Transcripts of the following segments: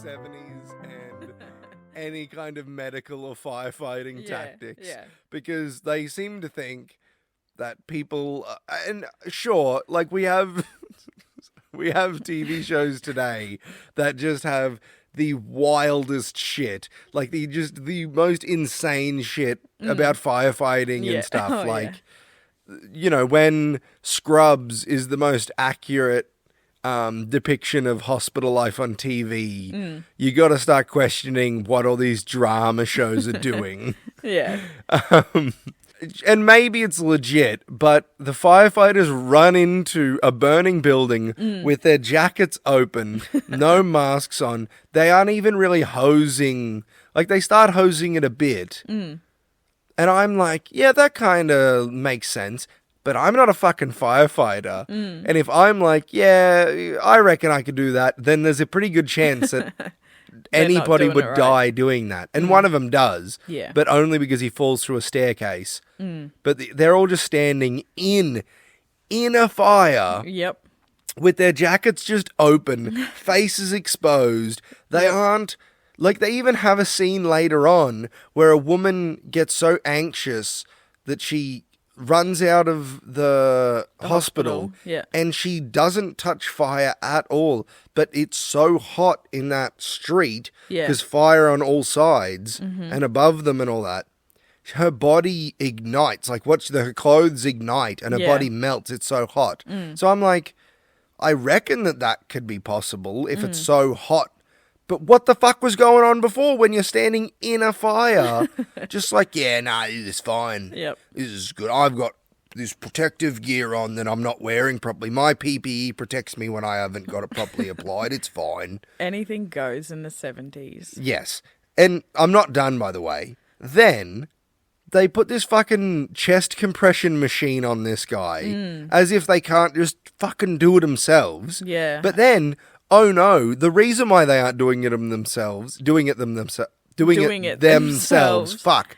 '70s and any kind of medical or firefighting tactics, because they seem to think that people, and sure, like we have TV shows today that just have the wildest shit, like the most insane shit about firefighting and stuff. You know, when Scrubs is the most accurate depiction of hospital life on TV, you got to start questioning what all these drama shows are doing. And maybe it's legit, but the firefighters run into a burning building with their jackets open, no masks on. They aren't even really hosing. Like, they start hosing it a bit. And I'm like, yeah, that kind of makes sense. But I'm not a fucking firefighter. And if I'm like, yeah, I reckon I could do that, then there's a pretty good chance that anybody would die doing that. And one of them does. But only because he falls through a staircase. But they're all just standing in a fire. With their jackets just open, faces exposed. They aren't... Like, they even have a scene later on where a woman gets so anxious that she runs out of the hospital and she doesn't touch fire at all, but it's so hot in that street because fire on all sides and above them and all that, her body ignites, like her clothes ignite and her body melts. It's so hot. So I'm like, I reckon that could be possible if it's so hot. But what the fuck was going on before when you're standing in a fire? Just like, yeah, nah, this is fine. This is good. I've got this protective gear on that I'm not wearing properly. My PPE protects me when I haven't got it properly applied. It's fine. Anything goes in the 70s. Yes. And I'm not done, by the way. Then they put this fucking chest compression machine on this guy as if they can't just fucking do it themselves. But then... Oh no, the reason why they aren't doing it themselves, fuck,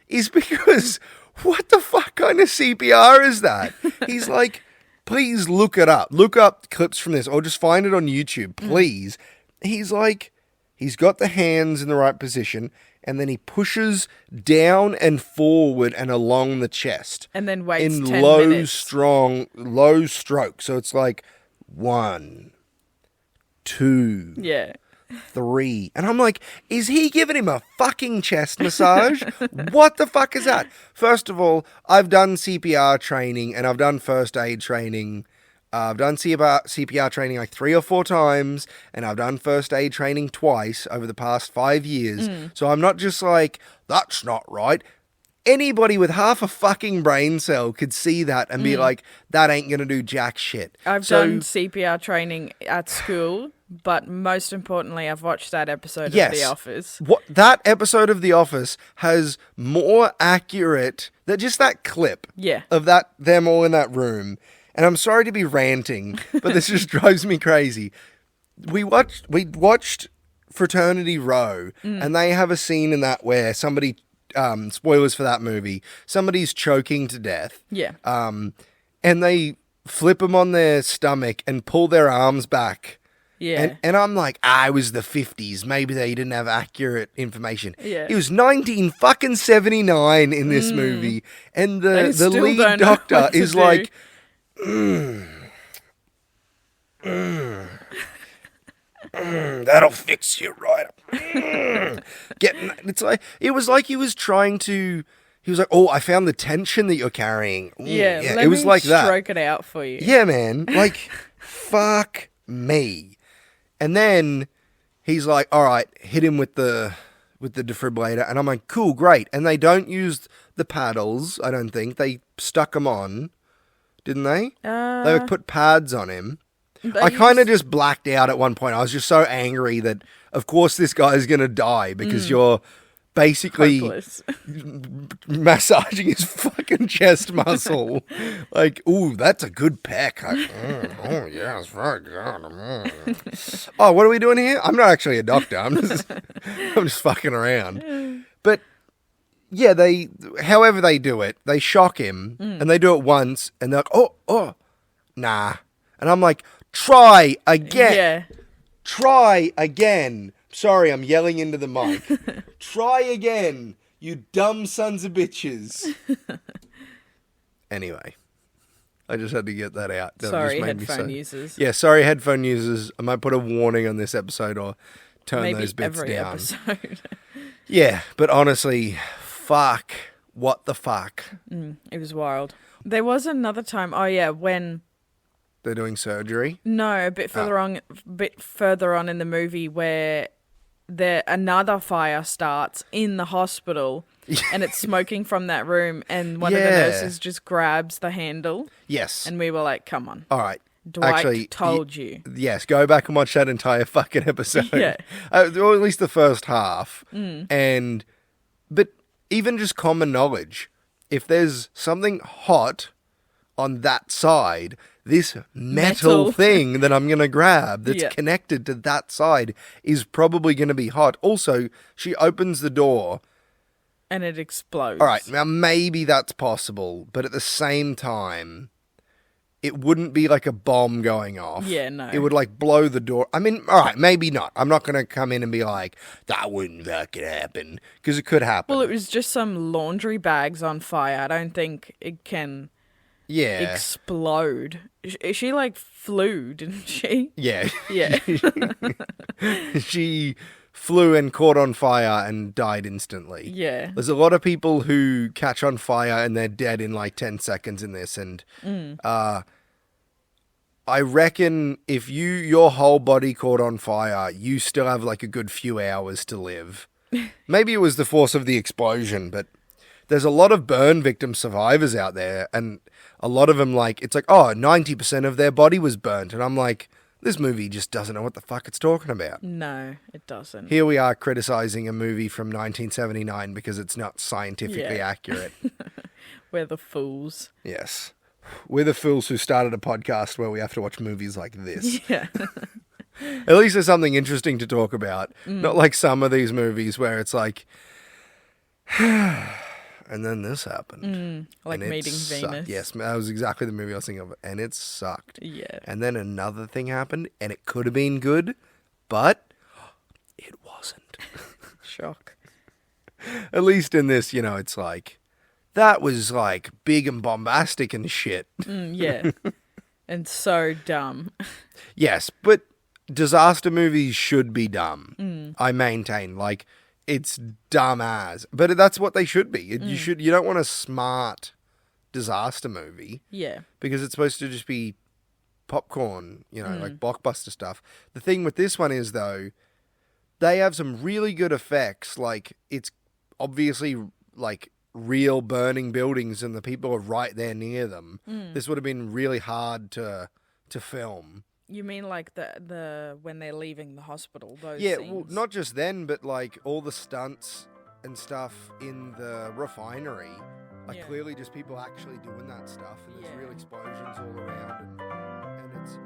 is because what the fuck kind of CPR is that? He's like, please look it up. Look up clips from this or just find it on YouTube, please. He's like, he's got the hands in the right position and then he pushes down and forward and along the chest. And then waits in 10 low, minutes. low stroke. So it's like 1, 2, 3. And I'm like, is he giving him a fucking chest massage? What the fuck is that? First of all, I've done CPR training and I've done first aid training. I've done CPR training like 3 or 4 times and I've done first aid training twice over the past 5 years. So I'm not just like, that's not right. Anybody with half a fucking brain cell could see that and be like, that ain't going to do jack shit. I've done CPR training at school, but most importantly, I've watched that episode of The Office. That episode of The Office has more accurate, just that clip of them all in that room. And I'm sorry to be ranting, but this just drives me crazy. We watched Fraternity Row, and they have a scene in that where somebody... spoilers for that movie. Somebody's choking to death. And they flip them on their stomach and pull their arms back. And I'm like, it was the 50s. Maybe they didn't have accurate information. It was 1979 in this movie. And the lead doctor is like, that'll fix you right up. It was like he was trying to. He was like, "Oh, I found the tension that you're carrying." It was like that. Stroke it out for you. Yeah, man. Like, fuck me. And then he's like, "All right, hit him with the defibrillator," and I'm like, "Cool, great." And they don't use the paddles. I don't think they stuck them on, didn't they? They put pads on him. I kind of just blacked out at one point. I was just so angry that, of course, this guy's going to die because you're basically massaging his fucking chest muscle. Like, ooh, that's a good peck. Oh, yeah, it's very good. Oh, what are we doing here? I'm not actually a doctor. I'm just fucking around. But, yeah, however they do it, they shock him and they do it once and they're like, oh, nah. And I'm like, try again. Try again. Sorry, I'm yelling into the mic. Try again, you dumb sons of bitches. Anyway, I just had to get that out. That Sorry, just made me headphone users. Yeah, sorry, headphone users. I might put a warning on this episode or turn Maybe those bits every down. episode. Yeah, but honestly, fuck. What the fuck? It was wild. There was another time. Oh yeah, when They're doing surgery? a bit further on in the movie where another fire starts in the hospital and it's smoking from that room and one of the nurses just grabs the handle Yes. and we were like, come on. All right. Dwight Actually, told you. Yes, go back and watch that entire fucking episode. Yeah. Or at least the first half. But even just common knowledge, if there's something hot on that side, this metal thing that I'm going to grab that's connected to that side is probably going to be hot. Also, she opens the door. And it explodes. All right, now maybe that's possible, but at the same time, it wouldn't be like a bomb going off. Yeah, no. It would like blow the door. I mean, all right, maybe not. I'm not going to come in and be like, that wouldn't fucking happen, because it could happen. Well, it was just some laundry bags on fire. I don't think it can explode. She like flew, didn't she? Yeah. Yeah. She flew and caught on fire and died instantly. Yeah. There's a lot of people who catch on fire and they're dead in like 10 seconds in this. And I reckon if your whole body caught on fire, you still have like a good few hours to live. Maybe it was the force of the explosion, but there's a lot of burn victim survivors out there. And a lot of them, like, it's like, 90% of their body was burnt. And I'm like, this movie just doesn't know what the fuck it's talking about. No, it doesn't. Here we are criticizing a movie from 1979 because it's not scientifically accurate. We're the fools. Yes. We're the fools who started a podcast where we have to watch movies like this. Yeah. At least there's something interesting to talk about. Not like some of these movies where it's like, and then this happened. Like and Meeting sucked. Venus. Yes, that was exactly the movie I was thinking of. And it sucked. Yeah. And then another thing happened, and it could have been good, but it wasn't. Shock. At least in this, it's like, that was like big and bombastic and shit. Yeah. And so dumb. Yes, but disaster movies should be dumb. I maintain. Like, it's dumb as. But that's what they should be. You don't want a smart disaster movie. Yeah. Because it's supposed to just be popcorn, like blockbuster stuff. The thing with this one is, though, they have some really good effects. Like, it's obviously, like, real burning buildings and the people are right there near them. This would have been really hard to film. You mean like the when they're leaving the hospital, those Yeah, scenes? well, not just then, but like all the stunts and stuff in the refinery are clearly just people actually doing that stuff, and there's real explosions all around, and it's...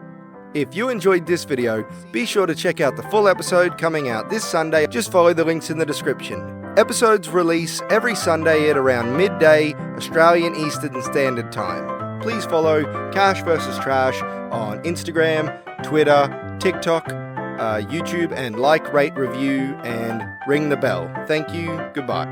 If you enjoyed this video, be sure to check out the full episode coming out this Sunday. Just follow the links in the description. Episodes release every Sunday at around midday, Australian Eastern Standard Time. Please follow Cash vs. Trash on Instagram, Twitter, TikTok, YouTube, and like, rate, review, and ring the bell. Thank you. Goodbye.